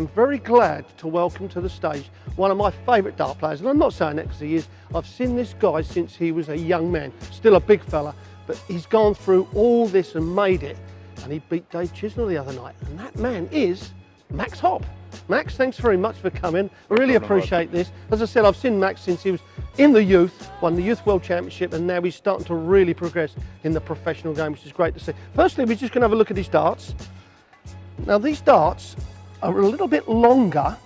I'm very glad to welcome to the stage one of my favourite dart players, and I'm not saying that because he is. I've seen this guy since he was a young man, still a big fella, but he's gone through all this and made it, and he beat Dave Chisnell the other night, and that man is Max Hopp. Max, thanks very much for coming. I really appreciate this. As I said, I've seen Max since he was in the youth, won the Youth World Championship, and now he's starting to really progress in the professional game, which is great to see. Firstly, we're just going to have a look at his darts. Now, these darts are a little bit longer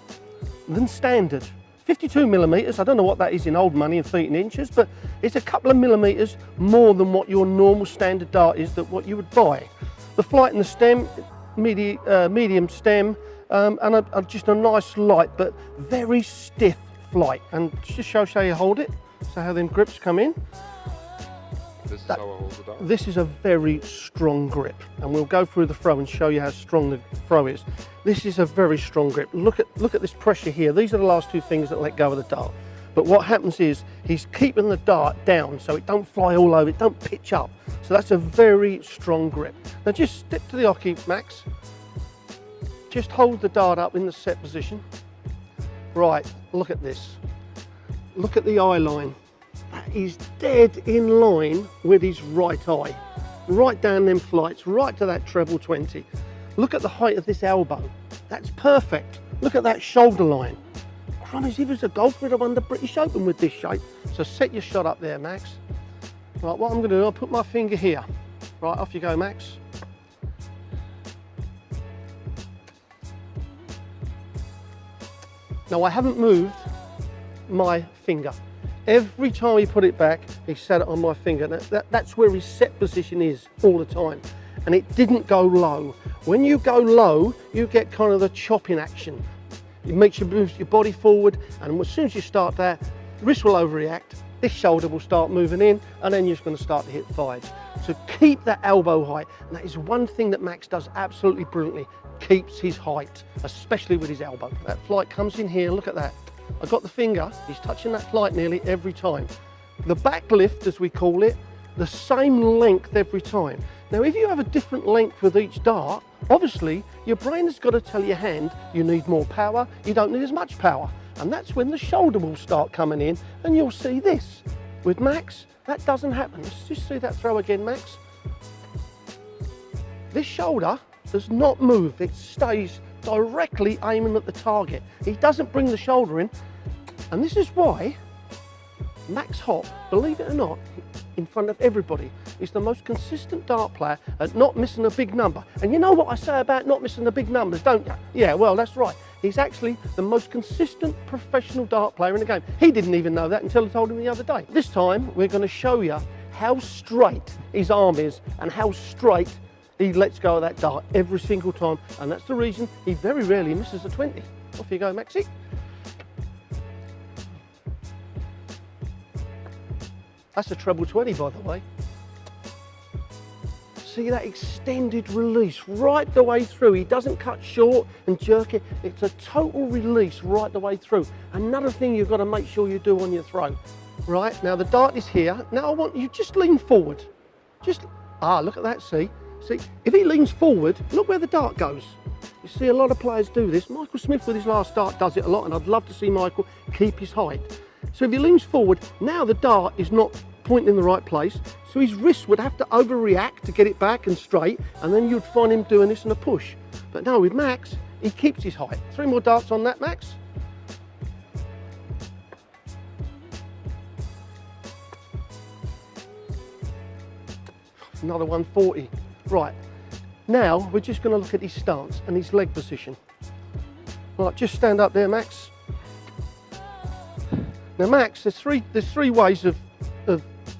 than standard. 52 millimeters, I don't know what that is in old money in feet and inches, but it's a couple of millimeters more than what your normal standard dart is, that what you would buy. The flight and the stem, medium stem, and just a nice light but very stiff flight. And just show how you hold it, so how them grips come in. This is how I hold the dart. This is a very strong grip, and we'll go through the throw and show you how strong the throw is. This is a very strong grip. Look at this pressure here. These are the last two fingers that let go of the dart. But what happens is he's keeping the dart down so it don't fly all over, it don't pitch up. So that's a very strong grip. Now just step to the hockey, Max. Just hold the dart up in the set position. Right, look at this. Look at the eye line. That is dead in line with his right eye. Right down them flights, right to that treble 20. Look at the height of this elbow. That's perfect. Look at that shoulder line. Crumbs, he was a golfer that won the British Open with this shape. So set your shot up there, Max. Right, what I'm going to do, I'll put my finger here. Right, off you go, Max. Now, I haven't moved my finger. Every time he put it back, he set it on my finger. That's where his set position is all the time. And it didn't go low. When you go low, you get kind of the chopping action. It makes you move your body forward, and as soon as you start that, wrist will overreact, this shoulder will start moving in, and then you're just going to start to hit fives. So keep that elbow height, and that is one thing that Max does absolutely brilliantly, keeps his height, especially with his elbow. That flight comes in here, look at that. I've got the finger, he's touching that flight nearly every time. The back lift, as we call it, the same length every time. Now, if you have a different length with each dart, obviously your brain has got to tell your hand you need more power, you don't need as much power. And that's when the shoulder will start coming in, and you'll see this. With Max, that doesn't happen. Let's just see that throw again, Max. This shoulder does not move, it stays directly aiming at the target. He doesn't bring the shoulder in, and this is why Max Hopp, believe it or not, in front of everybody, is the most consistent dart player at not missing a big number. And you know what I say about not missing the big numbers, don't you? Yeah, well, that's right. He's actually the most consistent professional dart player in the game. He didn't even know that until I told him the other day. This time, we're going to show you how straight his arm is and how straight he lets go of that dart every single time. And that's the reason he very rarely misses a 20. Off you go, Maxie. That's a treble 20, by the way. See that extended release right the way through. He doesn't cut short and jerk it. It's a total release right the way through. Another thing you've got to make sure you do on your throw. Right, now the dart is here. Now I want you just lean forward. Look at that, see? See, if he leans forward, look where the dart goes. You see a lot of players do this. Michael Smith with his last dart does it a lot, and I'd love to see Michael keep his height. So if he leans forward, now the dart is not pointing in the right place, so his wrist would have to overreact to get it back and straight, and then you'd find him doing this in a push. But no, with Max, he keeps his height. 3 more darts on that, Max. Another 140. Right, now we're just going to look at his stance and his leg position. Right, just stand up there, Max. Now, Max, there's three ways of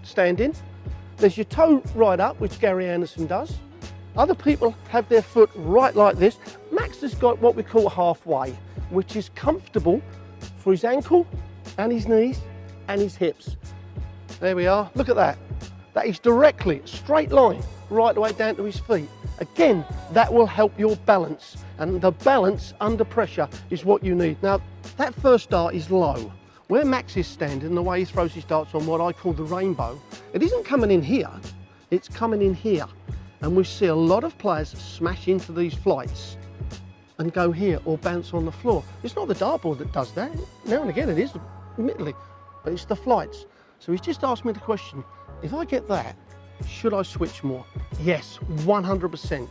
standing. There's your toe right up, which Gary Anderson does. Other people have their foot right like this. Max has got what we call halfway, which is comfortable for his ankle and his knees and his hips. There we are, look at that. That is directly, straight line, right the way down to his feet. Again, that will help your balance, and the balance under pressure is what you need. Now, that first dart is low. Where Max is standing, the way he throws his darts on what I call the rainbow, it isn't coming in here, it's coming in here. And we see a lot of players smash into these flights. and go here or bounce on the floor. It's not the dartboard that does that. Now and again it is, admittedly, but it's the flights. So he's just asked me the question, if I get that, should I switch more? Yes, 100%.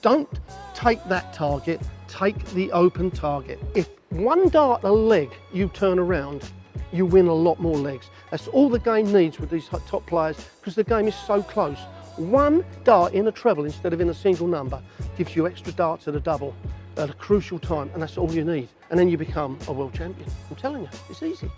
Don't take that target, take the open target. If one dart a leg you turn around, you win a lot more legs. That's all the game needs with these top players, because the game is so close. One dart in a treble instead of in a single number gives you extra darts at a double at a crucial time, and that's all you need. And then you become a world champion. I'm telling you, it's easy.